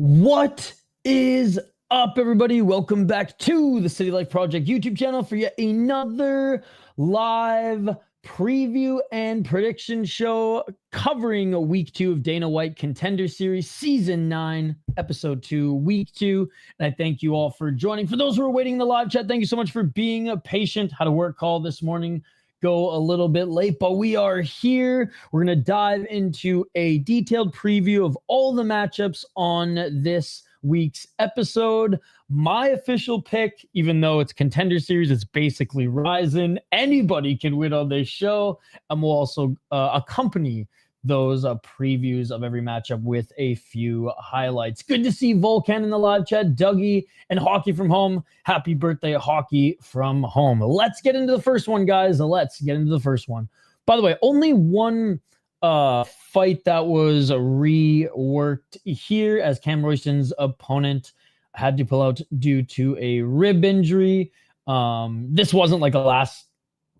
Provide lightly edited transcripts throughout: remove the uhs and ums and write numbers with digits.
What is up, everybody? Welcome back to the City Life Project YouTube channel for yet another live preview and prediction show covering week 2 of Dana White Contender Series, Season 9, Episode 2, Week 2. And I thank you all for joining. For those who are waiting in the live chat, thank you so much for being patient. Had a work call this morning. Go a little bit late, but we are here. We're going to dive into a detailed preview of all the matchups on this week's episode. My official pick, even though it's Contender Series, it's basically Ryzen. Anybody can win on this show. And we'll also accompany those previews of every matchup with a few highlights. Good to see Volcan in the live chat, Dougie and Hockey from home. Happy birthday, Hockey from home. Let's get into the first one, guys. Let's get into the first one. By the way, only one fight that was reworked here, as Cam Royston's opponent had to pull out due to a rib injury. This wasn't like a last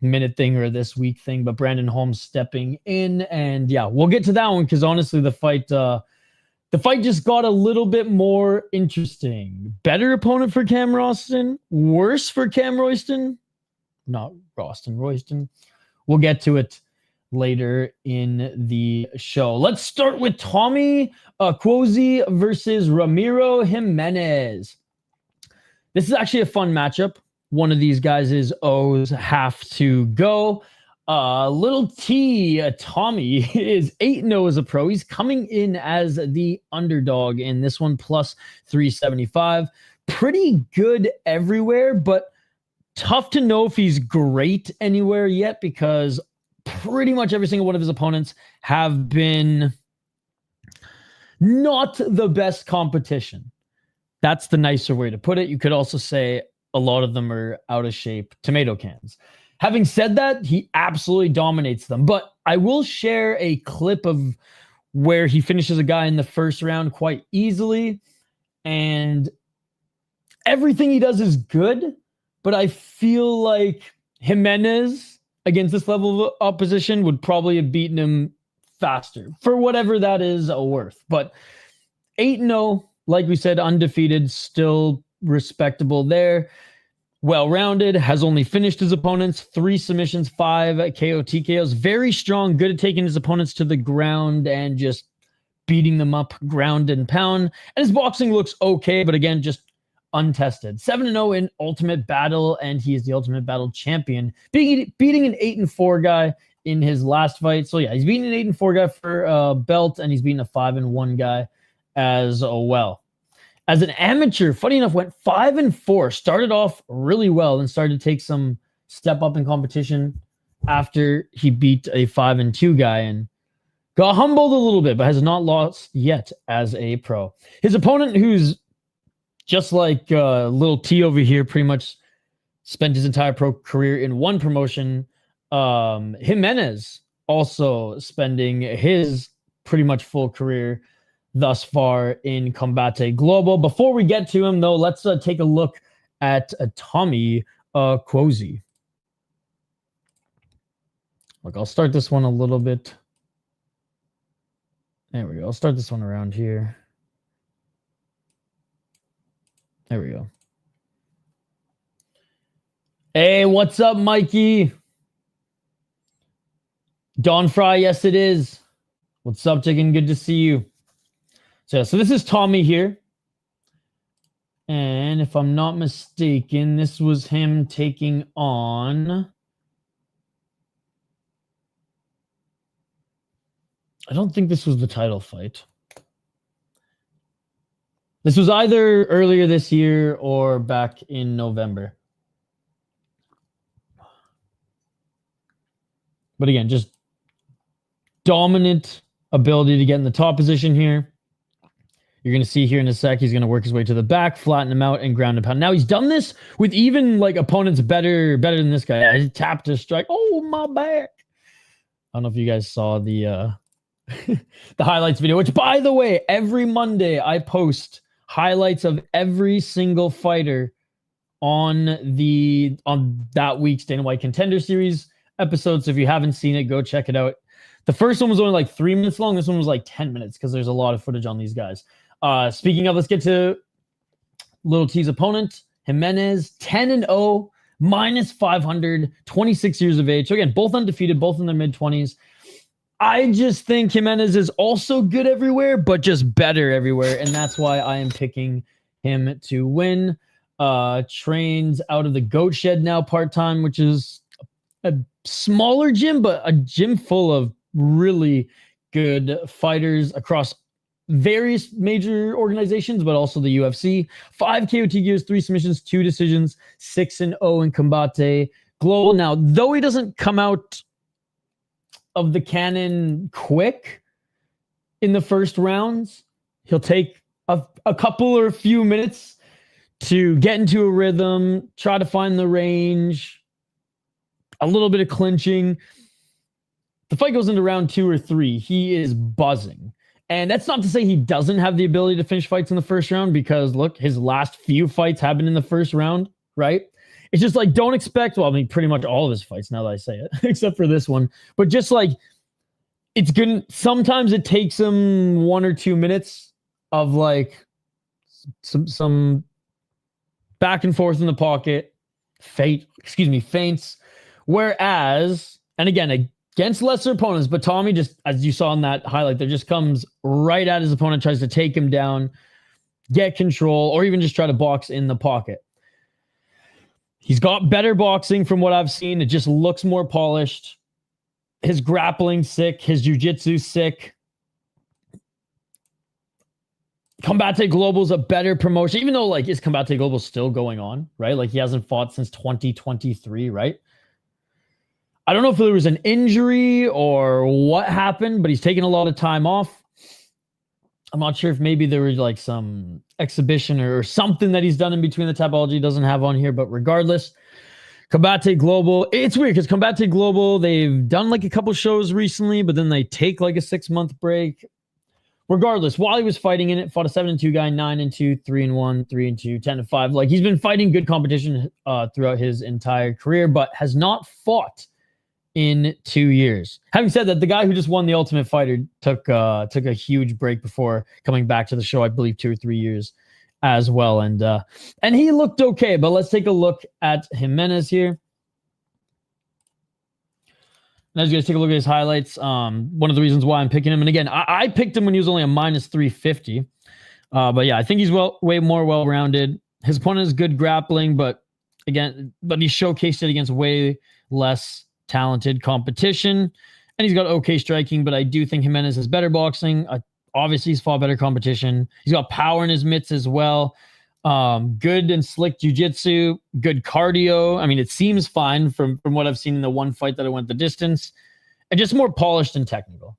minute thing or this week thing, but Brandon Holmes stepping in, and yeah, we'll get to that one because honestly the fight just got a little bit more interesting. Better opponent for Cam Rowston, worse for Cam Royston, not Rowston, Royston. We'll get to it later in the show. Let's start with Tommy Cuozzi versus Ramiro Jimenez. This is actually a fun matchup. One of these guys' O's have to go. Little T, Tommy, is 8-0 as a pro. He's coming in as the underdog in this one, plus 375. Pretty good everywhere, but tough to know if he's great anywhere yet because pretty much every single one of his opponents have been not the best competition. That's the nicer way to put it. You could also say a lot of them are out of shape tomato cans. Having said that, he absolutely dominates them. But I will share a clip of where he finishes a guy in the first round quite easily. And everything he does is good. But I feel like Jimenez against this level of opposition would probably have beaten him faster for whatever that is worth. But 8-0, like we said, undefeated, still respectable there. Well-rounded, has only finished his opponents, 3 submissions, 5 KO TKOs. Very strong, good at taking his opponents to the ground and just beating them up ground and pound. And his boxing looks okay, but again, just untested. 7-0 in Ultimate Battle, and he is the Ultimate Battle champion, beating an 8-4 guy in his last fight. So yeah, he's beating an 8-4 guy for a belt, and he's beating a 5-1 guy as well. As an amateur, funny enough, went 5-4, started off really well and started to take some step up in competition after he beat a 5-2 guy and got humbled a little bit, but has not lost yet as a pro. His opponent, who's just like little T over here, pretty much spent his entire pro career in one promotion. Jimenez also spending his pretty much full career thus far in Combate Global. Before we get to him, though, let's take a look at Tommy Cuozzi. Look, I'll start this one a little bit. There we go. I'll start this one around here. There we go. Hey, what's up, Mikey? Don Fry, yes, it is. What's up, chicken? Good to see you. So this is Tommy here. And if I'm not mistaken, this was him taking on... I don't think this was the title fight. This was either earlier this year or back in November. But again, just dominant ability to get in the top position here. You're going to see here in a sec, he's going to work his way to the back, flatten him out, and ground and pound. Now, he's done this with even like opponents better than this guy. He tapped his strike. Oh, my back. I don't know if you guys saw the the highlights video, which, by the way, every Monday I post highlights of every single fighter on that week's Dana White Contender Series episode. So if you haven't seen it, go check it out. The first one was only like 3 minutes long. This one was like 10 minutes because there's a lot of footage on these guys. Speaking of, let's get to Little T's opponent, Jimenez, 10-0, minus 500, 26 years of age. So again, both undefeated, both in their mid-20s. I just think Jimenez is also good everywhere, but just better everywhere. And that's why I am picking him to win. Trains out of the Goat Shed now part-time, which is a smaller gym, but a gym full of really good fighters across various major organizations, but also the UFC. 5 KOT gears, 3 submissions, 2 decisions, 6-0 in Combate Global. Now, though he doesn't come out of the cannon quick in the first rounds, he'll take a couple or a few minutes to get into a rhythm, try to find the range, a little bit of clinching. The fight goes into round 2 or 3. He is buzzing. And that's not to say he doesn't have the ability to finish fights in the first round, because look, his last few fights have been in the first round, right? It's just like, don't expect, well, I mean, pretty much all of his fights now that I say it, except for this one. But just like, it's good. Sometimes it takes him 1 or 2 minutes of like some back and forth in the pocket, feints. Whereas, and again, against lesser opponents, but Tommy, just as you saw in that highlight, there just comes right at his opponent, tries to take him down, get control, or even just try to box in the pocket. He's got better boxing from what I've seen. It just looks more polished. His grappling sick, his jiu-jitsu sick. Combate Global's a better promotion, even though like his Combate Global's still going on, right? Like he hasn't fought since 2023, right? I don't know if there was an injury or what happened, but he's taken a lot of time off. I'm not sure if maybe there was like some exhibition or something that he's done in between the Tapology doesn't have on here, but regardless, Combate Global, it's weird because Combate Global, they've done like a couple shows recently, but then they take like a 6-month break. Regardless, while he was fighting in it, fought a 7-2 guy, 9-2, 3-1, 3-2, 10-5. Like he's been fighting good competition throughout his entire career, but has not fought in 2 years. Having said that, the guy who just won the Ultimate Fighter took a huge break before coming back to the show, I believe 2 or 3 years as well. And he looked okay, but let's take a look at Jimenez here. And as you guys take a look at his highlights, one of the reasons why I'm picking him, and again, I picked him when he was only a minus 350. But yeah, I think he's way more well-rounded. His opponent is good grappling, but he showcased it against way less talented competition, and he's got okay striking, but I do think Jimenez has better boxing. Obviously, he's fought better competition. He's got power in his mitts as well. Good and slick jiu-jitsu, good cardio. I mean, it seems fine from what I've seen in the one fight that I went the distance, and just more polished and technical.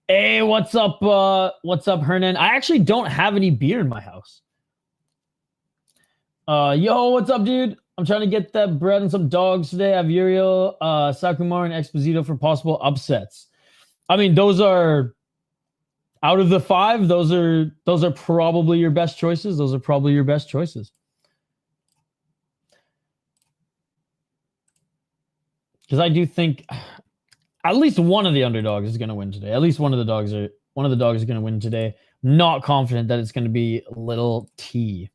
Hey, what's up, Hernan? I actually don't have any beer in my house. Yo, what's up, dude? I'm trying to get that bread and some dogs today. I have Uriel, Saikumar, and Exposito for possible upsets. I mean, those are out of the 5. Those are probably your best choices. Because I do think at least one of the underdogs is going to win today. At least one of the dogs is going to win today. Not confident that it's going to be Little T.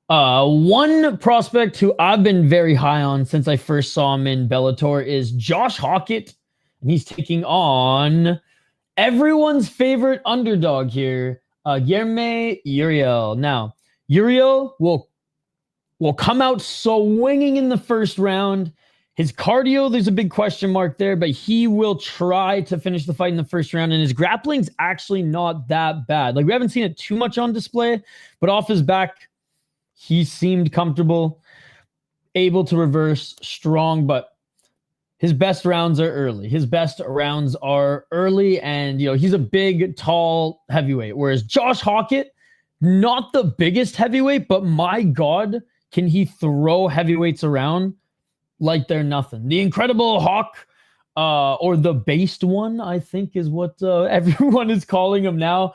One prospect who I've been very high on since I first saw him in Bellator is Josh Hokit, and he's taking on everyone's favorite underdog here, Guilherme Uriel. Now, Uriel will come out swinging in the first round. His cardio, there's a big question mark there, but he will try to finish the fight in the first round, and his grappling's actually not that bad. Like, we haven't seen it too much on display, but off his back, he seemed comfortable, able to reverse, strong, but his best rounds are early. And, he's a big, tall heavyweight, whereas Josh Hokit, not the biggest heavyweight, but my God, can he throw heavyweights around like they're nothing. The Incredible Hawk, or the Based One, I think is what everyone is calling him now.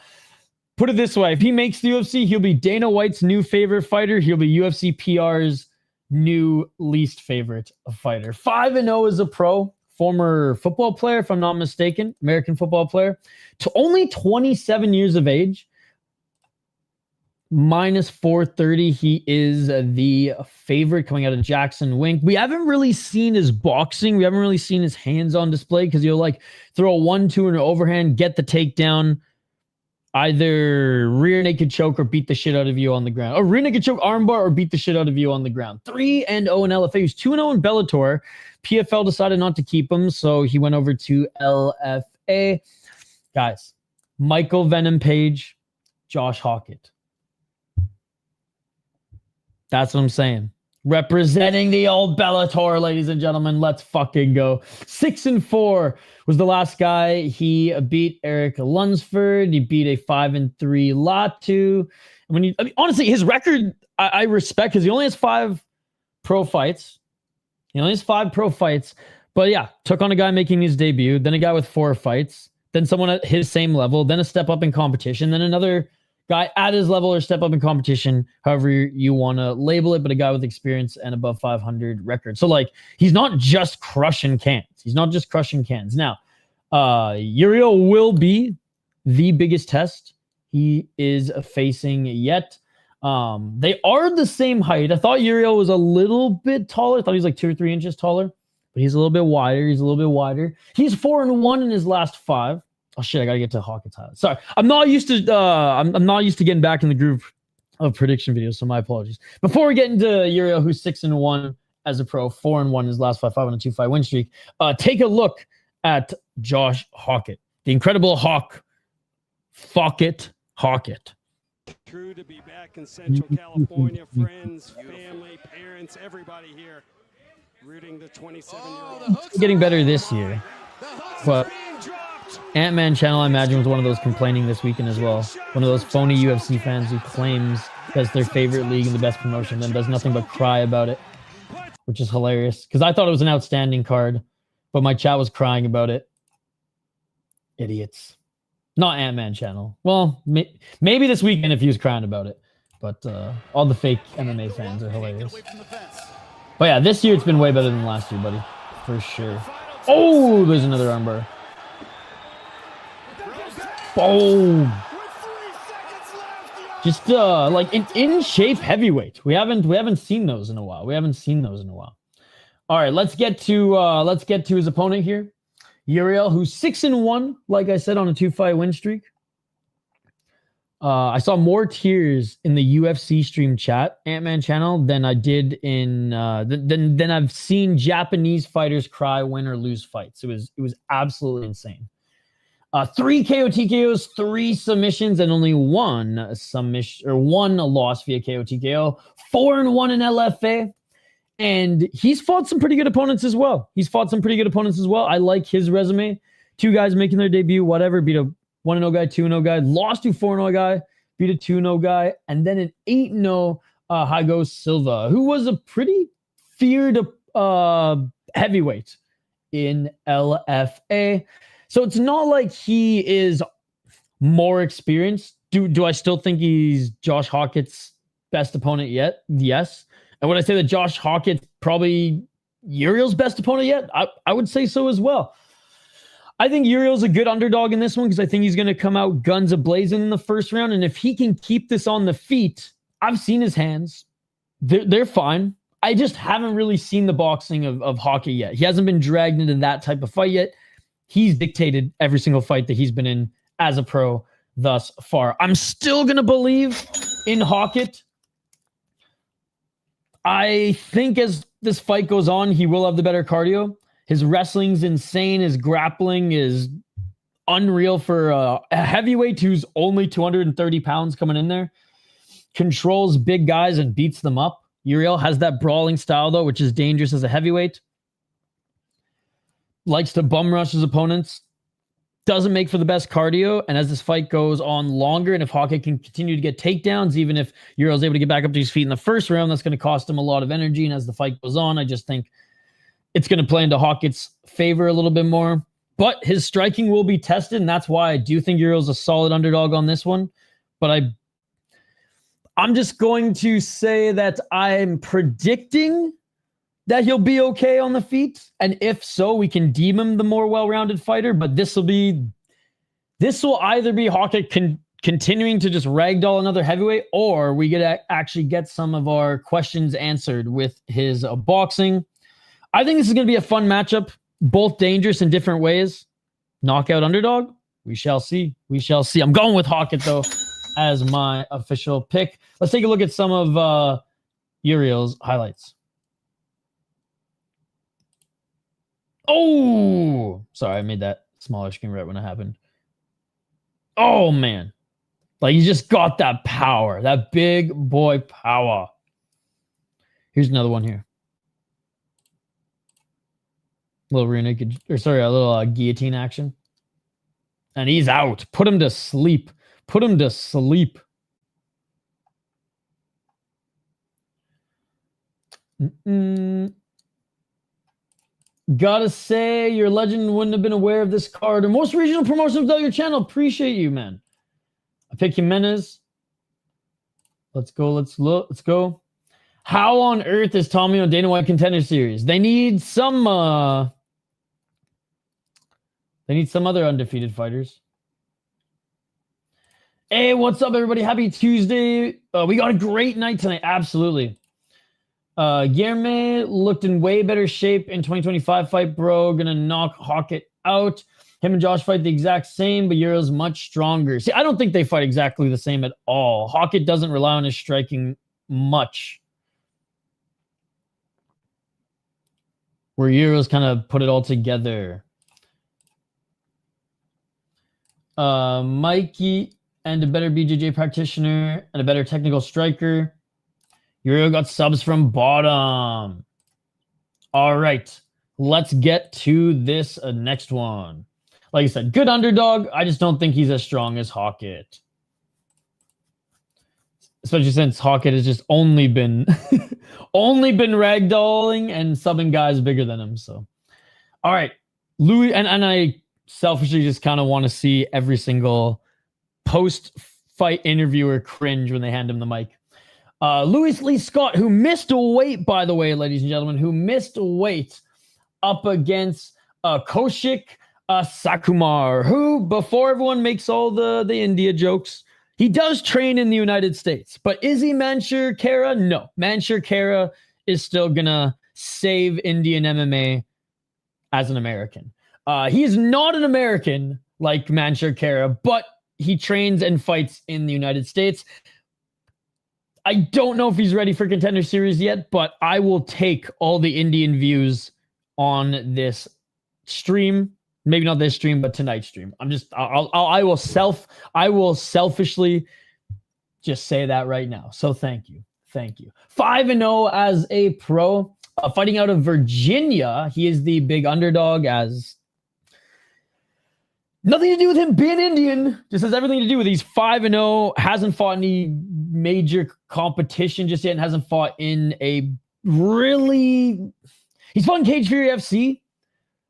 Put it this way, if he makes the UFC, he'll be Dana White's new favorite fighter. He'll be UFC PR's new least favorite fighter. 5-0 as a pro. former football player, if I'm not mistaken, American football player, to only 27 years of age. Minus 430. He is the favorite coming out of Jackson Wink. We haven't really seen his boxing. We haven't really seen his hands on display because he'll like throw a 1-2 and an overhand, get the takedown, either rear naked choke or beat the shit out of you on the ground. Or rear naked choke, armbar, or beat the shit out of you on the ground. 3-0 in LFA. He's 2-0 in Bellator. PFL decided not to keep him, so he went over to LFA. Guys, Michael Venom Page, Josh Hokit. That's what I'm saying. Representing the old Bellator, ladies and gentlemen. Let's fucking go. 6-4 was the last guy. He beat Eric Lunsford. He beat a 5-3 Latu. I mean, honestly, his record, I respect because he only has 5 pro fights. He only has 5 pro fights. But yeah, took on a guy making his debut, then a guy with 4 fights, then someone at his same level, then a step up in competition, then another guy at his level or step up in competition, however you want to label it, but a guy with experience and above 500 record. So, like, he's not just crushing cans. He's not just crushing cans. Now, Uriel will be the biggest test he is facing yet. They are the same height. I thought Uriel was a little bit taller. I thought he was like 2 or 3 inches taller, but he's a little bit wider. He's 4-1 in his last 5. Oh shit! I gotta get to Hokit's highlights. Sorry, I'm not used to. I'm not used to getting back in the groove of prediction videos, so my apologies. Before we get into Uriel, who's 6-1 as a pro, 4-1 in his last 5 on a 2-5 win streak. Take a look at Josh Hokit, the incredible Hawk. Hokit. True to be back in Central California, friends, family, parents, everybody here rooting the 27-year-old. Getting better this year, but Ant-Man channel, I imagine, was one of those complaining this weekend as well. One of those phony UFC fans who claims that's their favorite league and the best promotion, then does nothing but cry about it, which is hilarious. Because I thought it was an outstanding card, but my chat was crying about it. Idiots. Not Ant-Man channel. Well, maybe this weekend if he was crying about it. But all the fake MMA fans are hilarious. But yeah, this year it's been way better than last year, buddy. For sure. Oh, there's another armbar. Boom. Just like in shape heavyweight. We haven't seen those in a while. All right, let's get to his opponent here. Uriel, who's 6-1, like I said, on a 2-fight win streak. I saw more tears in the UFC stream chat, Ant-Man channel, than I did in than I've seen Japanese fighters cry, win or lose fights. It was absolutely insane. 3 KO TKOs, 3 submissions, and only 1 submission or 1 loss via KO TKO. 4-1 in LFA. And he's fought some pretty good opponents as well. I like his resume. 2 guys making their debut, whatever. Beat a 1-0 guy, 2-0 guy. Lost to 4-0 guy. Beat a 2-0 guy. And then an 8-0 Higo Silva, who was a pretty feared heavyweight in LFA. So it's not like he is more experienced. Do I still think he's Josh Hokit's best opponent yet? Yes. And would I say that Josh Hokit's probably Uriel's best opponent yet? I would say so as well. I think Uriel's a good underdog in this one because I think he's going to come out guns a-blazing in the first round. And if he can keep this on the feet, I've seen his hands. They're fine. I just haven't really seen the boxing of Hokit yet. He hasn't been dragged into that type of fight yet. He's dictated every single fight that he's been in as a pro thus far. I'm still going to believe in Hokit. I think as this fight goes on, he will have the better cardio. His wrestling's insane. His grappling is unreal for a heavyweight who's only 230 pounds coming in there. Controls big guys and beats them up. Uriel has that brawling style, though, which is dangerous as a heavyweight. Likes to bum rush his opponents. Doesn't make for the best cardio. And as this fight goes on longer, and if Hokit can continue to get takedowns, even if Uriel's able to get back up to his feet in the first round, that's going to cost him a lot of energy. And as the fight goes on, I just think it's going to play into Hokit's favor a little bit more. But his striking will be tested, and that's why I do think Uriel's a solid underdog on this one. But I'm just going to say that I'm predicting that he'll be okay on the feet. And if so, we can deem him the more well-rounded fighter. But this will either be Hokit continuing to just ragdoll another heavyweight, or we get to actually get some of our questions answered with his boxing. I think this is going to be a fun matchup, both dangerous in different ways. Knockout underdog? We shall see. We shall see. I'm going with Hokit, though, as my official pick. Let's take a look at some of Uriel's highlights. Oh! Sorry, I made that smaller screen right when it happened. Oh, man. Like, he just got that power. That big boy power. Here's another one here. A little guillotine action. And he's out. Put him to sleep. Put him to sleep. Gotta say, your legend wouldn't have been aware of this card. Or most regional promotions of your channel. Appreciate you, man. I pick Jimenez. Let's go. Let's go. How on earth is Tommy on Dana White Contender Series? They need some other undefeated fighters. Hey, what's up, everybody? Happy Tuesday. We got a great night tonight. Absolutely. Guilherme looked in way better shape in 2025 fight, bro. Gonna knock Hokit out. Him and Josh fight the exact same, but Uriel's much stronger. See, I don't think they fight exactly the same at all. Hokit doesn't rely on his striking much, where Uriel's kind of put it all together. Mikey and a better BJJ practitioner and a better technical striker. Uriel got subs from bottom. All right, let's get to this next one. Like I said, good underdog. I just don't think he's as strong as Hokit. Especially since Hokit has just only been ragdolling and subbing guys bigger than him. So, all right, Louis, and I selfishly just kind of want to see every single post-fight interviewer cringe when they hand him the mic. Louis Lee Scott, who missed weight, by the way, ladies and gentlemen, who missed weight up against Kaushik Saikumar, who, before everyone makes all the India jokes, he does train in the United States. But is he Manshur Kara? No. Manshur Kara is still going to save Indian MMA as an American. He is not an American like Manshur Kara, but he trains and fights in the United States. I don't know if he's ready for Contender Series yet, but I will take all the Indian views on this stream. Maybe not this stream, but tonight's stream. I will selfishly just say that right now. So thank you. 5-0 as a pro, fighting out of Virginia. He is the big underdog, as nothing to do with him being Indian. Just has everything to do with he's 5-0, hasn't fought any major competition just yet, and hasn't fought in a really... He's fought in Cage Fury FC,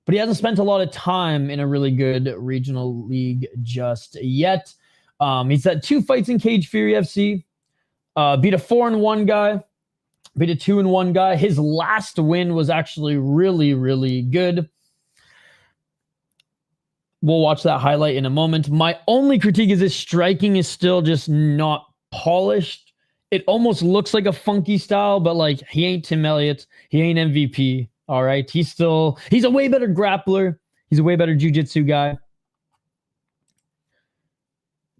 but he hasn't spent a lot of time in a really good regional league just yet. He's had 2 fights in Cage Fury FC. Beat a 4-1 guy. Beat a 2-1 guy. His last win was actually really, really good. We'll watch that highlight in a moment. My only critique is his striking is still just not polished. It almost looks like a funky style, but like, he ain't Tim Elliott. He ain't MVP. All right. He's a way better grappler. He's a way better jiu-jitsu guy.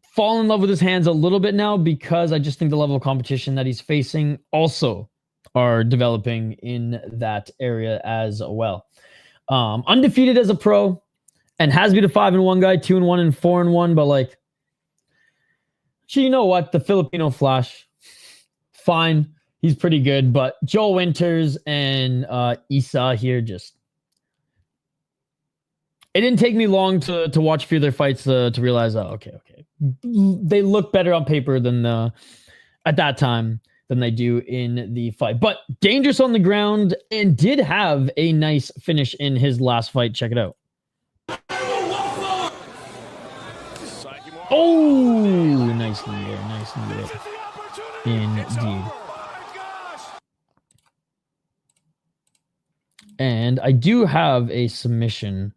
Fall in love with his hands a little bit now, because I just think the level of competition that he's facing also are developing in that area as well. Undefeated as a pro, and has beat a 5-1 guy, 2-1 and 4-1, but like, actually, you know what? The Filipino Flash, fine. He's pretty good, but Joel Winters and Isa here just... It didn't take me long to watch a few of their fights to realize, okay. They look better on paper than at that time than they do in the fight. But dangerous on the ground, and did have a nice finish in his last fight. Check it out. Oh, nice knee there. Indeed. And I do have a submission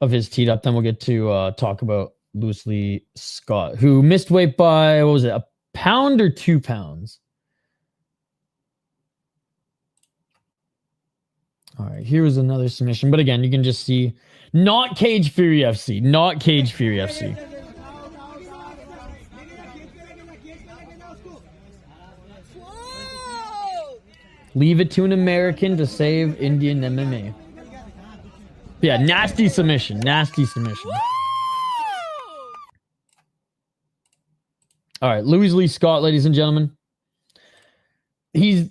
of his teed up. Then we'll get to talk about Loosely Scott, who missed weight by, what was it, a pound or 2 pounds? All right, here was another submission. But again, you can just see, not Cage Fury FC, not Cage Fury FC. Leave it to an American to save Indian MMA. Yeah, nasty submission. Nasty submission. All right, Louis Scott, ladies and gentlemen. He's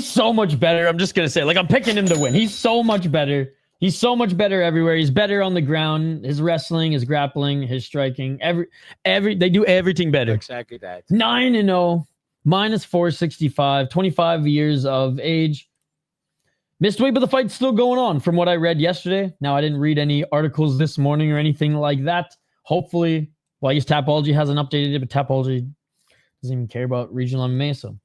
so much better. I'm just going to say, like, I'm picking him to win. He's so much better. He's so much better everywhere. He's better on the ground. His wrestling, his grappling, his striking. They do everything better. Exactly that. 9-0. Minus 465, 25 years of age. Missed weight, but the fight's still going on from what I read yesterday. Now, I didn't read any articles this morning or anything like that. Hopefully, well, I guess Tapology hasn't updated it, but Tapology doesn't even care about regional MMA. So,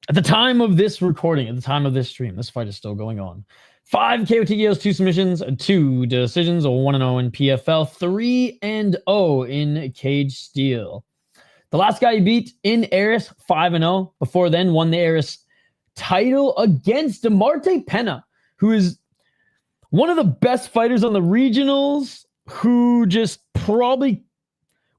at the time of this recording, at the time of this stream, this fight is still going on. 5 KO TKOs, 2 submissions, 2 decisions, a 1-0 in PFL, 3-0 in Cage Steel. The last guy he beat in Aris, 5-0. Before then, won the Aris title against DeMarte Pena, who is one of the best fighters on the regionals, who just probably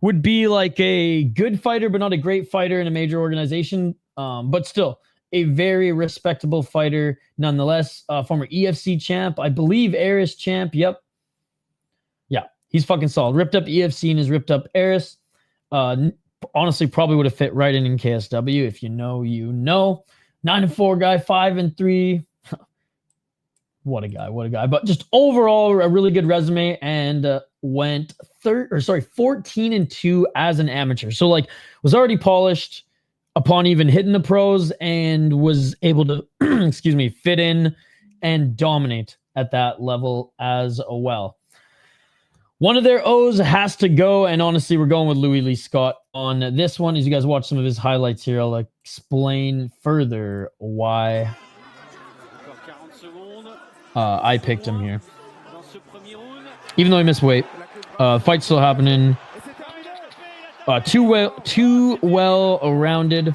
would be like a good fighter, but not a great fighter in a major organization. But still, a very respectable fighter nonetheless. Former EFC champ, I believe Aris champ. Yep. Yeah, he's fucking solid. Ripped up EFC and has ripped up Aris. Honestly, probably would have fit right in KSW. If you know, you know. 9-4 guy, 5-3. What a guy. But just overall, a really good resume, and went 14-2 as an amateur. So, like, was already polished upon even hitting the pros, and was able to, fit in and dominate at that level as well. One of their O's has to go, and honestly, we're going with Louis Scott on this one. As you guys watch some of his highlights here, I'll explain further why I picked him here. Even though he missed weight, fight's still happening. Too well-rounded.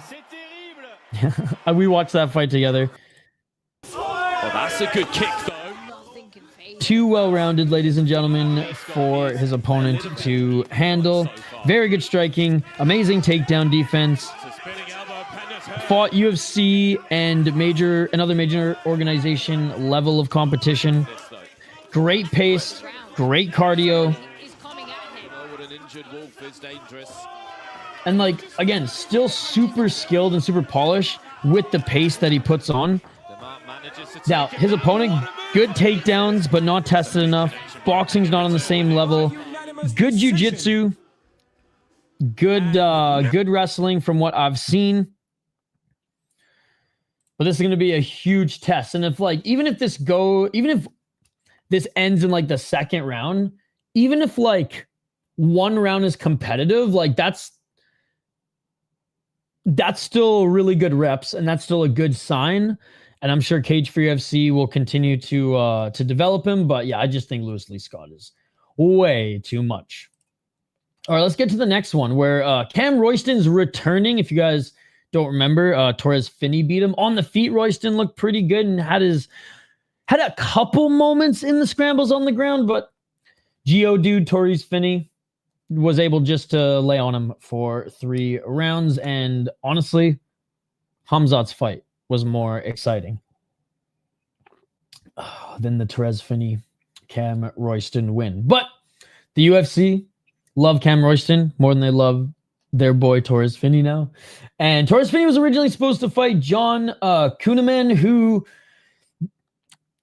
We watched that fight together. Well, that's a good kick, though. Too well-rounded, ladies and gentlemen, for his opponent to handle. Very good striking, amazing takedown defense. Fought UFC and another major organization level of competition. Great pace, great cardio. And, like, again, still super skilled and super polished with the pace that he puts on. Now, his opponent, good takedowns, but not tested enough. Boxing's not on the same level. Good jiu-jitsu. Good wrestling from what I've seen. But this is going to be a huge test. And even if this ends in, like, the second round, even if, like, one round is competitive, like, that's still really good reps, and that's still a good sign. And I'm sure Cage Fury FC will continue to develop him. But yeah, I just think Louis Scott is way too much. All right, let's get to the next one, where Cam Royston's returning. If you guys don't remember, Torres Finney beat him on the feet. Royston looked pretty good and had a couple moments in the scrambles on the ground, but Dude Torres Finney was able just to lay on him for 3 rounds. And honestly, Hamzat's fight was more exciting than the Torres Finney Cam Royston win. But the UFC love Cam Royston more than they love their boy Torres Finney now. And Torres Finney was originally supposed to fight John Kuhneman, who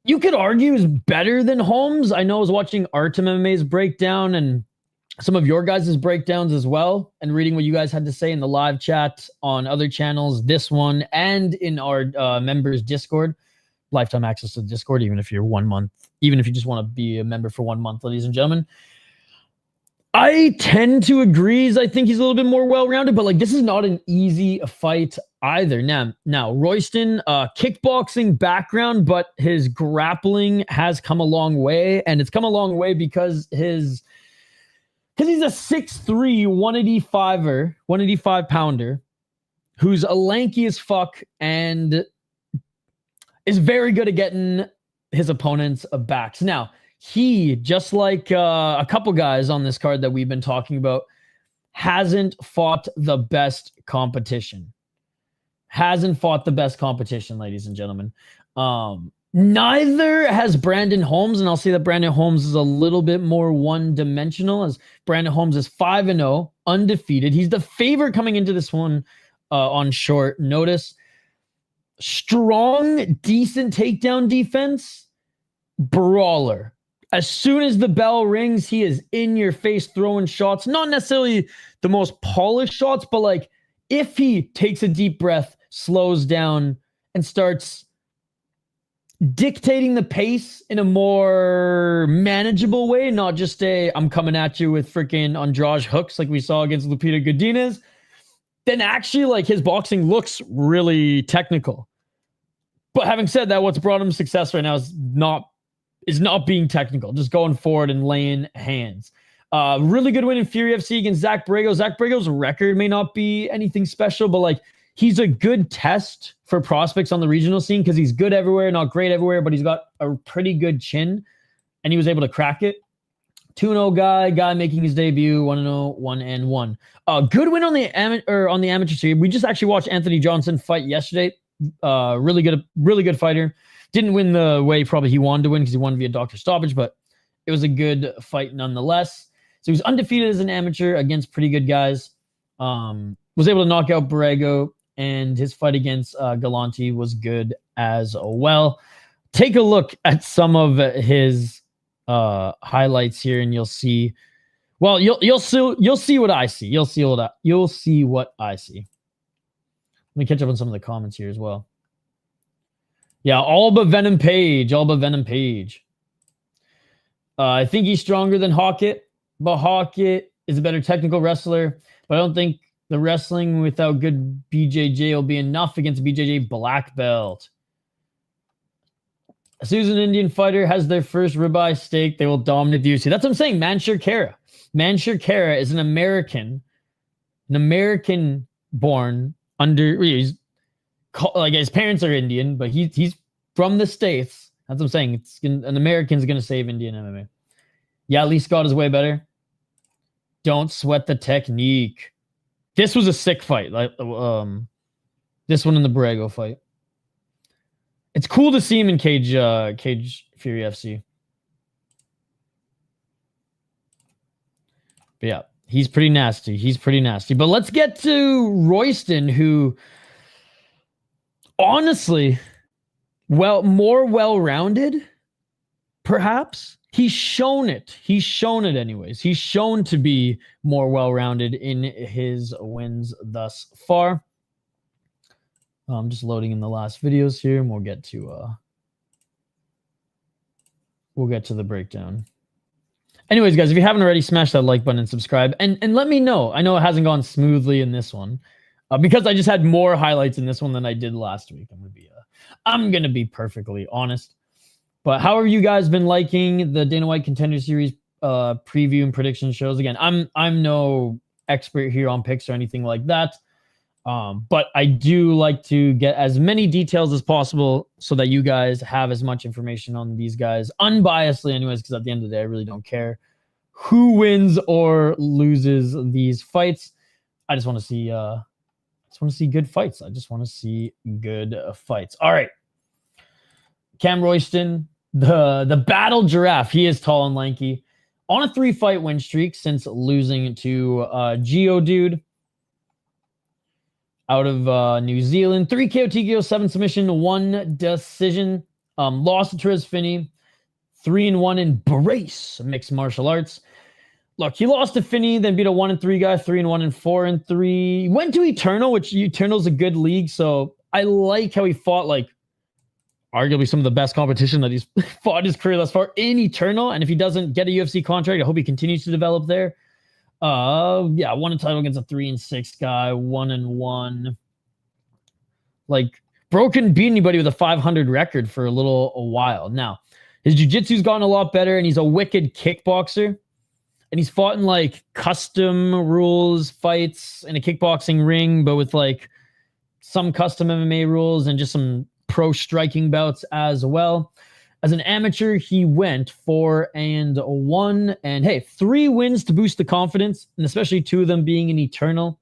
you could argue is better than Holmes. I know I was watching Artem MMA's breakdown and some of your guys' breakdowns as well, and reading what you guys had to say in the live chat on other channels, this one, and in our members Discord. Lifetime access to the Discord, even if you're 1 month, even if you just want to be a member for 1 month, ladies and gentlemen. I tend to agree. I think he's a little bit more well-rounded, but, like, this is not an easy fight either. Now Rowston, kickboxing background, but his grappling has come a long way, and it's come a long way because he's a 6'3", 185 pounder who's a lanky as fuck and is very good at getting his opponents' backs. Now, he, just like a couple guys on this card that we've been talking about, hasn't fought the best competition. Ladies and gentlemen. Neither has Brandon Holmes, and I'll say that Brandon Holmes is a little bit more one-dimensional, as Brandon Holmes is 5-0, undefeated. He's the favorite coming into this one on short notice. Strong, decent takedown defense, brawler. As soon as the bell rings, he is in your face throwing shots. Not necessarily the most polished shots, but like if he takes a deep breath, slows down, and starts dictating the pace in a more manageable way, not just I'm coming at you with freaking Andrade hooks like we saw against Lupita Godinez, then actually like his boxing looks really technical. But having said that, what's brought him success right now is not being technical, just going forward and laying hands. Really good win in Fury FC against Zach Borrego. Zach Borrego's record may not be anything special, but like he's a good test for prospects on the regional scene because he's good everywhere, not great everywhere, but he's got a pretty good chin, and he was able to crack it. 2-0 guy making his debut, 1-0, 1-1. Good win on the amateur series. We just actually watched Anthony Johnson fight yesterday. Really good fighter. Didn't win the way probably he wanted to win because he won via doctor stoppage, but it was a good fight nonetheless. So he was undefeated as an amateur against pretty good guys. Was able to knock out Borrego, and his fight against Galante was good as well. Take a look at some of his highlights here, and you'll see. Well, you'll see what I see. You'll see what I see. Let me catch up on some of the comments here as well. Yeah, all but Venom Page. I think he's stronger than Hokit, but Hokit is a better technical wrestler. But I don't think the wrestling without good BJJ will be enough against a BJJ black belt. As soon as an Indian fighter has their first ribeye steak, they will dominate the UFC. That's what I'm saying. Manshur Kara. Manshur Kara is an American born under. He's like his parents are Indian, but he's from the States. That's what I'm saying. An American's gonna save Indian MMA. Yeah, Lee Scott is way better. Don't sweat the technique. This was a sick fight. Like this one in the Borrego fight. It's cool to see him in Cage Fury FC. But yeah, he's pretty nasty. But let's get to Rowston, who honestly, more well-rounded, perhaps. He's shown it anyways. He's shown to be more well-rounded in his wins thus far. I'm just loading in the last videos here, and we'll get to the breakdown. Anyways, guys, if you haven't already, smash that like button and subscribe, and let me know. I know it hasn't gone smoothly in this one because I just had more highlights in this one than I did last week. I'm gonna be perfectly honest. But how have you guys been liking the Dana White Contender Series preview and prediction shows? Again, I'm no expert here on picks or anything like that. But I do like to get as many details as possible so that you guys have as much information on these guys unbiasedly anyways, because at the end of the day, I really don't care who wins or loses these fights. I just want to see good fights. All right. Cam Rowston, the battle giraffe. He is tall and lanky. On a 3-fight win streak since losing to Geodude out of New Zealand. 3 KO TKO, 7 submission, 1 decision. Lost to Therese Finney. 3-1 in brace mixed martial arts. Look, he lost to Finney, then beat a 1-3 guy, 3-1 and 4-3. Went to Eternal, which Eternal's a good league, so I like how he fought like arguably some of the best competition that he's fought in his career thus far in Eternal. And if he doesn't get a UFC contract, I hope he continues to develop there. Won a title against a 3-6 guy, 1-1. Like, Bro couldn't beat anybody with a 500 record for a while. Now, his jiu-jitsu's gotten a lot better, and he's a wicked kickboxer. And he's fought in, like, custom rules fights in a kickboxing ring, but with, like, some custom MMA rules and just some pro striking bouts as well. As an amateur, he went 4-1, and hey, 3 wins to boost the confidence, and especially 2 of them being an Eternal.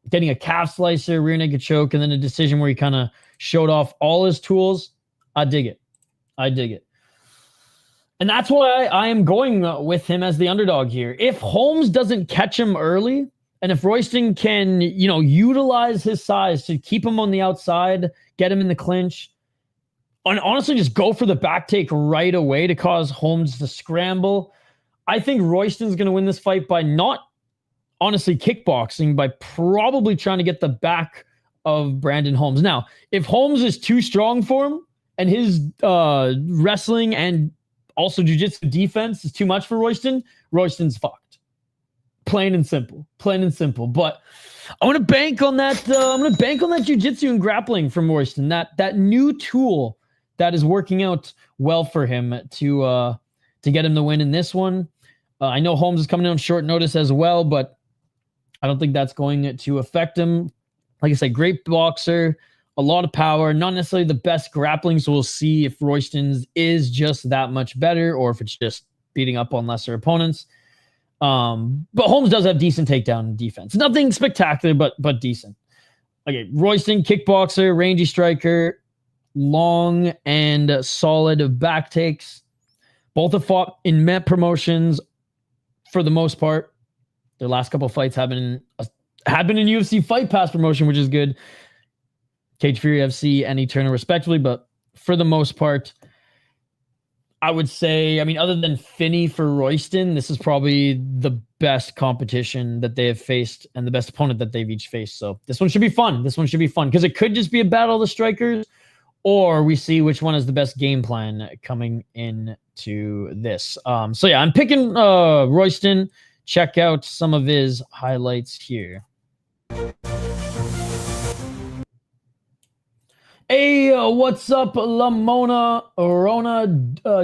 Getting a calf slicer, rear naked choke, and then a decision where he kind of showed off all his tools. I dig it. And that's why I am going with him as the underdog here. If Holmes doesn't catch him early, and if Rowston can, utilize his size to keep him on the outside, get him in the clinch, and honestly just go for the back take right away to cause Holmes to scramble, I think Rowston's going to win this fight by not honestly kickboxing, by probably trying to get the back of Brandon Holmes. Now, if Holmes is too strong for him and his wrestling and also jiu-jitsu defense is too much for Rowston, Rowston's fucked. Plain and simple. But I'm gonna bank on that. I'm gonna bank on that jiu-jitsu and grappling from Rowston. That new tool that is working out well for him to get him the win in this one. I know Holmes is coming in on short notice as well, but I don't think that's going to affect him. Like I said, great boxer, a lot of power, not necessarily the best grappling. So we'll see if Rowston's is just that much better or if it's just beating up on lesser opponents. But Holmes does have decent takedown defense. Nothing spectacular, but decent. Okay, Rowston, kickboxer, rangy striker, long and solid back takes. Both have fought in Met promotions for the most part. Their last couple of fights have been in UFC Fight Pass promotion, which is good. Cage Fury FC and Eternal respectively, but for the most part, I would say, other than Finney for Rowston, this is probably the best competition that they have faced and the best opponent that they've each faced. So this one should be fun. Because it could just be a battle of the strikers, or we see which one is the best game plan coming into this. So yeah, I'm picking Rowston. Check out some of his highlights here. Hey, what's up, Lamona Rona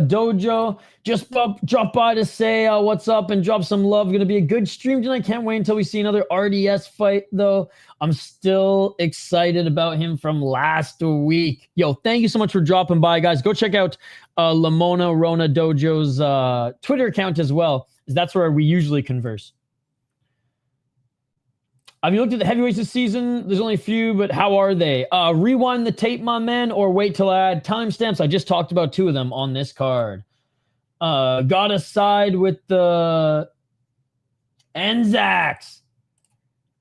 Dojo? Just drop by to say what's up and drop some love. Gonna be a good stream tonight. Can't wait until we see another RDS fight, though. I'm still excited about him from last week. Yo, thank you so much for dropping by, guys. Go check out Lamona Rona Dojo's Twitter account as well. That's where we usually converse. Have you looked at the heavyweights this season? There's only a few, but how are they? Rewind the tape, my man, or wait till I add timestamps. I just talked about 2 of them on this card. Gotta side with the Anzacs.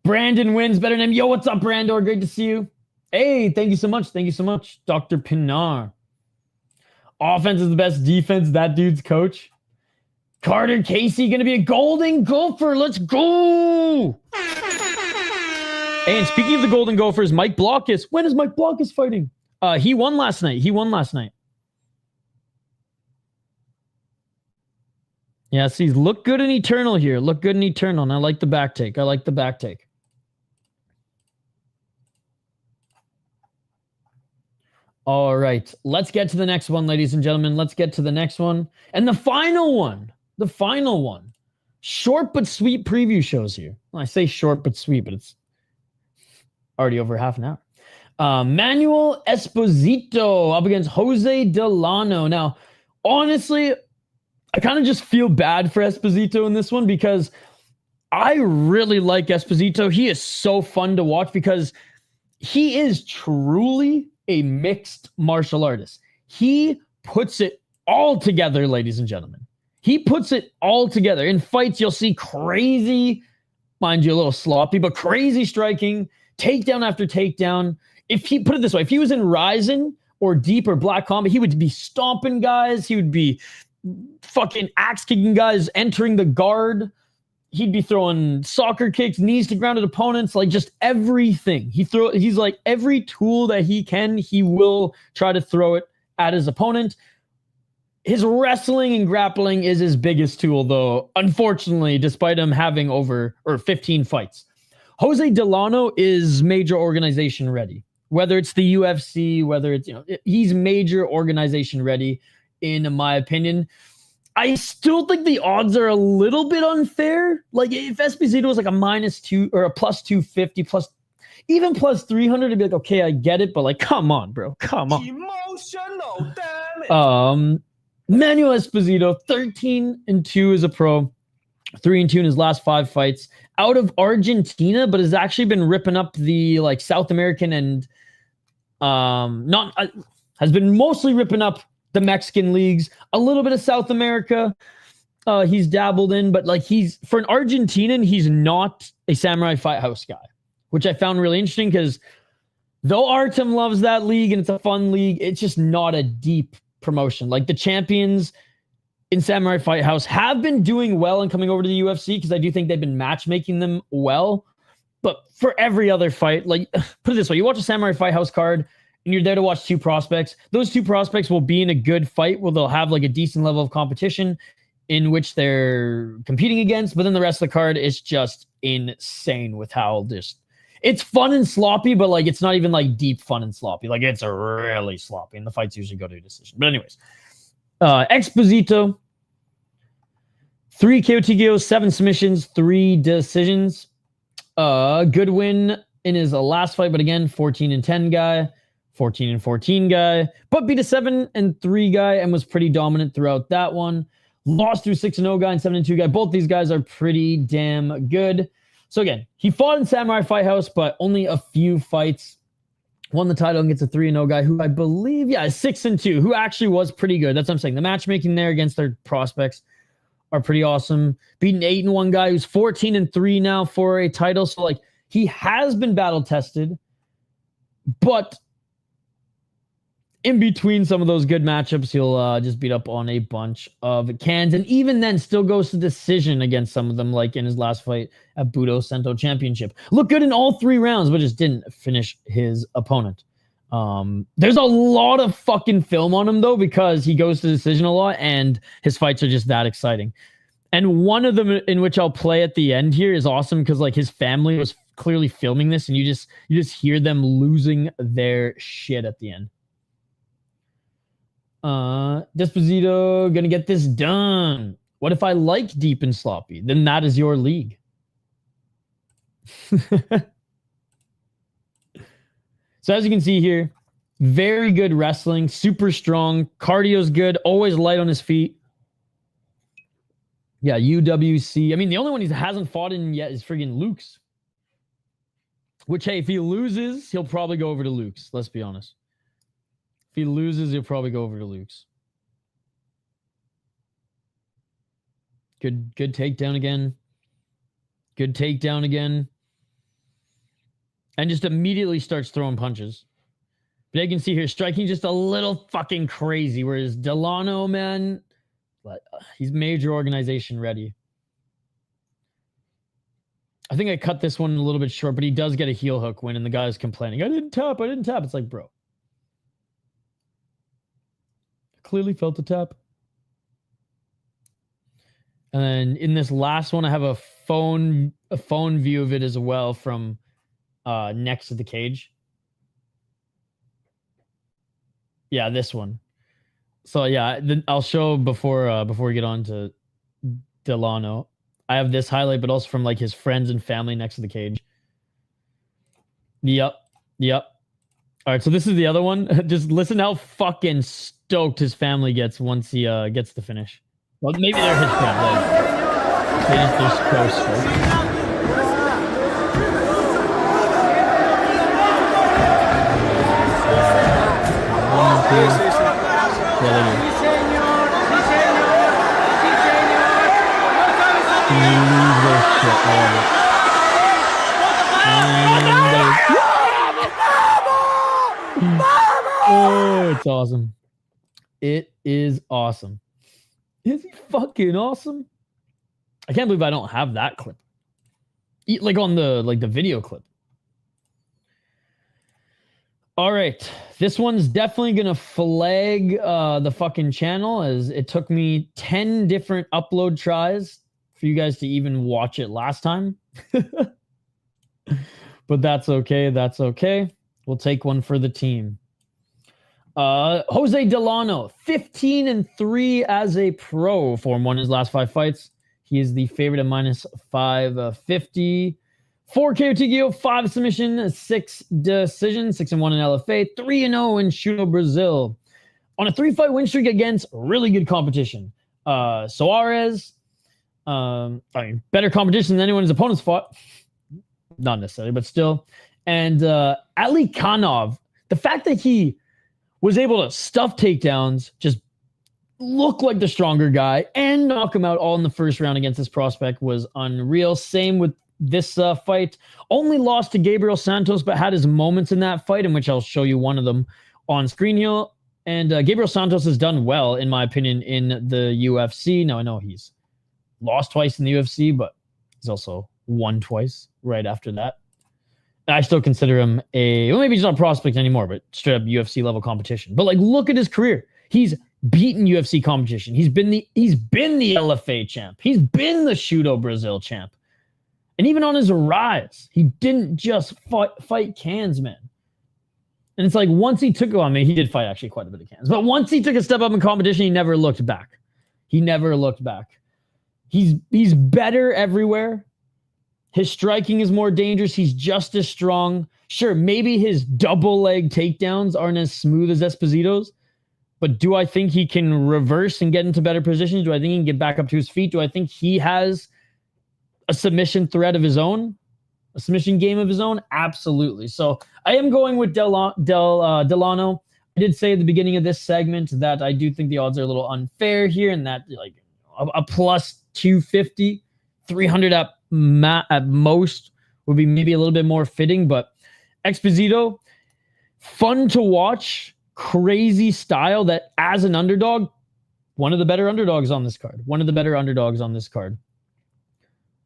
Brandon wins better than him. Yo, what's up, Brandor? Great to see you. Hey, thank you so much. Dr. Pinar. Offense is the best defense. That dude's coach. Carter Casey going to be a Golden Gopher. Let's go. And speaking of the Golden Gophers, Mike Blockus. When is Mike Blockus fighting? He won last night. Yeah, see, look good in Eternal here. And I like the back take. All right. Let's get to the next one, ladies and gentlemen. And the final one. Short but sweet preview shows here. Well, I say short but sweet, but it's already over half an hour. Manuel Exposito up against José Delano. Now, honestly, I kind of just feel bad for Exposito in this one because I really like Exposito. He is so fun to watch because he is truly a mixed martial artist. He puts it all together, ladies and gentlemen. He puts it all together. In fights, you'll see crazy, mind you, a little sloppy, but crazy striking, takedown after takedown. If he put it this way, if he was in Ryzen or Deep or Black Combat, he would be stomping guys. He would be fucking axe kicking guys, entering the guard. He'd be throwing soccer kicks, knees to grounded opponents, like just everything. He's like every tool that he can, he will try to throw it at his opponent. His wrestling and grappling is his biggest tool, though, unfortunately, despite him having over 15 fights. Jose Delano is major organization ready. Whether it's the UFC, whether it's, he's major organization ready, in my opinion. I still think the odds are a little bit unfair. Like, if Exposito was like a -2 or a +250, even +300, I'd be like, okay, I get it, but like, come on, bro. Come on. Emotional, damn it. Manuel Exposito, 13-2 as a pro, 3-2 in his last 5 fights, out of Argentina, but has actually been ripping up the like South American and has been mostly ripping up the Mexican leagues, a little bit of South America. He's dabbled in, but like, he's, for an Argentinian, he's not a Samurai Fight House guy, which I found really interesting, because though Artem loves that league and it's a fun league, it's just not a deep promotion. Like, the champions in Samurai Fight House have been doing well and coming over to the UFC, because I do think they've been matchmaking them well. But for every other fight, like, put it this way, you watch a Samurai Fight House card and you're there to watch 2 prospects. Those 2 prospects will be in a good fight where they'll have like a decent level of competition in which they're competing against. But then the rest of the card is just insane with how it's fun and sloppy, but like, it's not even like deep fun and sloppy. Like, it's really sloppy, and the fights usually go to a decision. But anyways, Exposito, 3 KO TKOs, 7 submissions, 3 decisions. Good win in his last fight, but again, 14-10 guy, 14-14 guy, but beat a 7-3 guy and was pretty dominant throughout that one. Lost through 6-0 guy and 7-2 guy. Both these guys are pretty damn good. So again, he fought in Samurai Fight House, but only a few fights. Won the title and gets a 3-0 guy who I believe, is 6-2, who actually was pretty good. That's what I'm saying. The matchmaking there against their prospects are pretty awesome. Beating 8-1 guy who's 14-3 now for a title. So like, he has been battle tested, but in between some of those good matchups, he'll just beat up on a bunch of cans, and even then still goes to decision against some of them, like in his last fight at Budo Sento Championship. Looked good in all 3 rounds, but just didn't finish his opponent. There's a lot of fucking film on him, though, because he goes to decision a lot, and his fights are just that exciting. And one of them in which I'll play at the end here is awesome, because like, his family was clearly filming this, and you just hear them losing their shit at the end. Exposito gonna get this done. What if I like deep and sloppy? Then that is your league. So as you can see here, very good wrestling, super strong, cardio's good, always light on his feet. Yeah, UWC. I mean, the only one he hasn't fought in yet is friggin' Luke's. Which, hey, if he loses, he'll probably go over to Luke's. Let's be honest. If he loses, he'll probably go over to Luke's. Good takedown again. Good takedown again. And just immediately starts throwing punches. But you can see here, striking just a little fucking crazy. Whereas Delano, man, he's major organization ready. I think I cut this one a little bit short, but he does get a heel hook win, and the guy's complaining, I didn't tap. It's like, bro. Clearly felt the tap. And then in this last one, I have a phone view of it as well from next to the cage. Yeah, this one. So yeah, I'll show before we get on to Delano. I have this highlight, but also from like his friends and family next to the cage. Yep. All right, so this is the other one. Just listen how fucking stoked his family gets once he gets the finish. Well, maybe they're his friends. Like, they're so stoked. Oh, it's awesome. It is awesome. Is he fucking awesome? I can't believe I don't have that clip. Like on the video clip. All right. This one's definitely going to flag the fucking channel, as it took me 10 different upload tries for you guys to even watch it last time. But that's okay. That's okay. We'll take one for the team. Jose Delano, 15-3 as a pro. Form won his last 5 fights. He is the favorite at minus 550. 4 KO TKO, 5 submission, 6 decision, 6-1 in LFA, 3-0 in Shudo Brazil. On a 3-fight win streak against really good competition. Soares, better competition than anyone his opponents fought. Not necessarily, but still. And Ali Khanov, the fact that he was able to stuff takedowns, just look like the stronger guy, and knock him out all in the first round against this prospect was unreal. Same with this fight. Only lost to Gabriel Santos, but had his moments in that fight, in which I'll show you one of them on screen here. And Gabriel Santos has done well, in my opinion, in the UFC. Now, I know he's lost twice in the UFC, but he's also won twice right after that. I still consider him maybe he's not a prospect anymore, but straight up UFC level competition. But like, look at his career. He's beaten UFC competition. He's been the LFA champ. He's been the Shudo Brazil champ. And even on his rise, he didn't just fight cans, man. And it's like, once he took, he did fight actually quite a bit of cans. But once he took a step up in competition, he never looked back. He's better everywhere. His striking is more dangerous. He's just as strong. Sure, maybe his double leg takedowns aren't as smooth as Exposito's. But do I think he can reverse and get into better positions? Do I think he can get back up to his feet? Do I think he has a submission threat of his own? A submission game of his own? Absolutely. So I am going with Delano. I did say at the beginning of this segment that I do think the odds are a little unfair here, and that like a plus 250, 300 at most would be maybe a little bit more fitting. But Exposito, fun to watch, crazy style that as an underdog, one of the better underdogs on this card.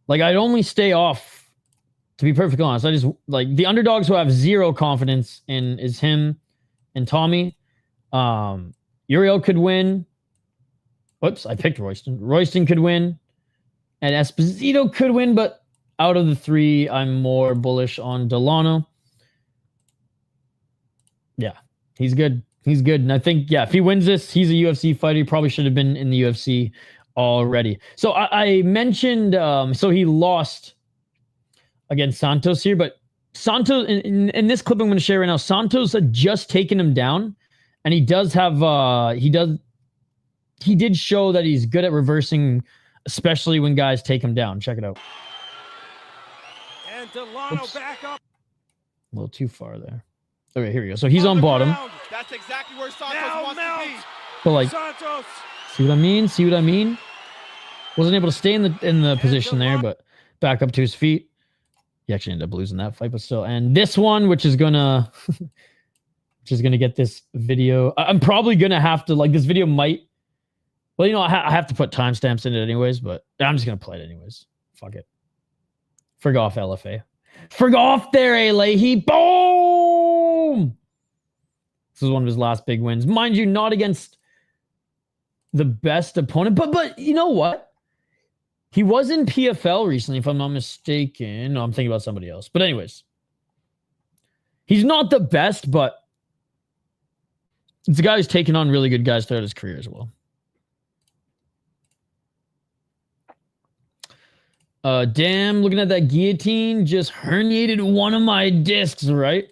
Like, I'd only stay off, to be perfectly honest. I just, like, the underdogs who have zero confidence in is him and Tommy. Uriel could win. Whoops, I picked Rowston. Rowston could win. And Exposito could win, but out of the 3, I'm more bullish on Delano. Yeah, he's good. And I think, if he wins this, he's a UFC fighter. He probably should have been in the UFC already. So I mentioned, so he lost against Santos here, but Santos, in this clip I'm going to share right now, Santos had just taken him down, and he does have, he did show that he's good at reversing, especially when guys take him down. Check it out. And Delano back up. A little too far there. Okay, here we go. So he's on bottom. That's exactly where Santos wants to be. But like, Santos. see what I mean? Wasn't able to stay in the position there, but back up to his feet. He actually ended up losing that fight, but still. And this one, which is gonna get this video. I'm probably gonna have to, like, this video might. Well, you know, I have to put timestamps in it anyways, but I'm just gonna play it anyways. Fuck it. Frig off LFA. Frig off there, A. Leahy. Boom! This is one of his last big wins. Mind you, not against the best opponent, but you know what? He was in PFL recently, if I'm not mistaken. No, I'm thinking about somebody else. But anyways, he's not the best, but it's a guy who's taken on really good guys throughout his career as well. Damn, looking at that guillotine, just herniated one of my discs, right?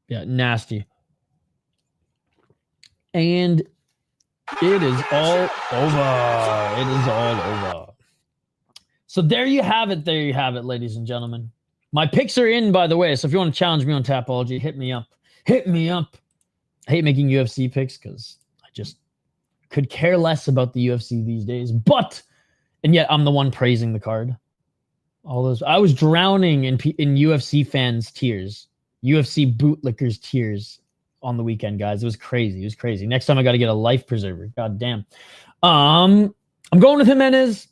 Yeah, nasty. And it is all over. So there you have it, ladies and gentlemen. My picks are in, by the way, so if you want to challenge me on Tapology, hit me up. I hate making UFC picks because I just could care less about the UFC these days, and yet I'm the one praising the card. I was drowning in UFC fans' tears, UFC bootlickers' tears on the weekend, guys. It was crazy. Next time I got to get a life preserver. God damn. I'm going with Jimenez.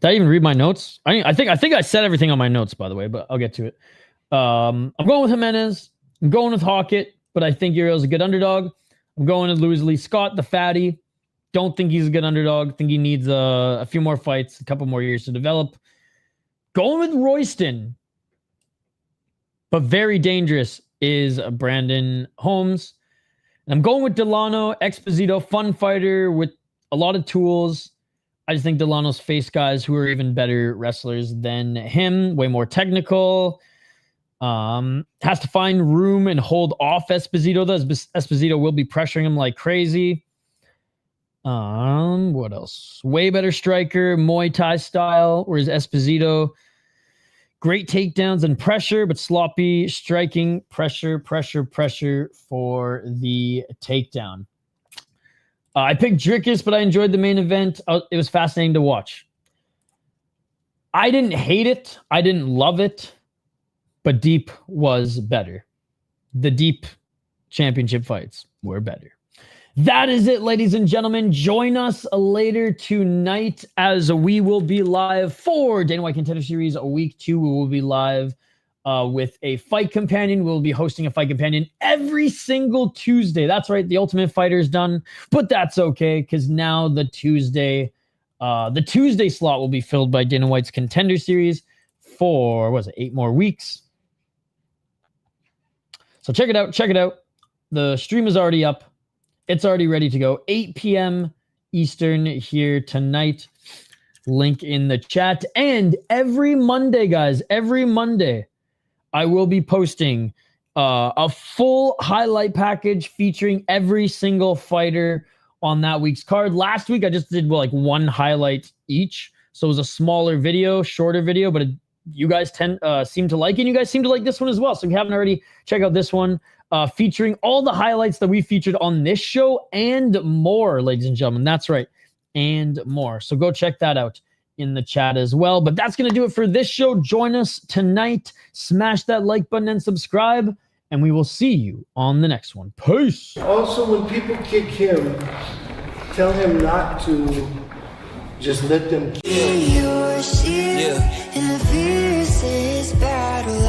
Did I even read my notes? I think I said everything on my notes, by the way, but I'll get to it. I'm going with Jimenez. I'm going with Hokit, but I think Uriel's a good underdog. I'm going with Louis Lee Scott, the fatty. Don't think he's a good underdog. Think he needs a few more fights, a couple more years to develop. Going with Rowston, but very dangerous, is Brandon Holmes. And I'm going with Delano, Exposito, fun fighter with a lot of tools. I just think Delano's faced guys who are even better wrestlers than him, way more technical. Has to find room and hold off Exposito. Exposito will be pressuring him like crazy. What else? Way better striker, Muay Thai style, whereas Exposito, great takedowns and pressure, but sloppy striking, pressure for the takedown. I picked Drickus, but I enjoyed the main event. It was fascinating to watch. I didn't hate it. I didn't love it. But Deep was better. The Deep championship fights were better. That is it, ladies and gentlemen. Join us later tonight as we will be live for Dana White Contender Series Week 2. We will be live with a fight companion. We'll be hosting a fight companion every single Tuesday. That's right. The Ultimate Fighter is done, but that's okay because now the Tuesday slot will be filled by Dana White's Contender Series for, 8 more weeks. So check it out. Check it out. The stream is already up. It's already ready to go. 8 p.m. Eastern here tonight. Link in the chat. And every Monday, guys, every Monday, I will be posting a full highlight package featuring every single fighter on that week's card. Last week, I just did one highlight each. So it was a smaller video, shorter video, but you guys seem to like it. And you guys seem to like this one as well. So if you haven't already, check out this one. Featuring all the highlights that we featured on this show and more, ladies and gentlemen. That's right. And more. So go check that out in the chat as well. But that's going to do it for this show. Join us tonight. Smash that like button and subscribe. And we will see you on the next one. Peace. Also, when people kick him, tell him not to just let them kill. In the fiercest battle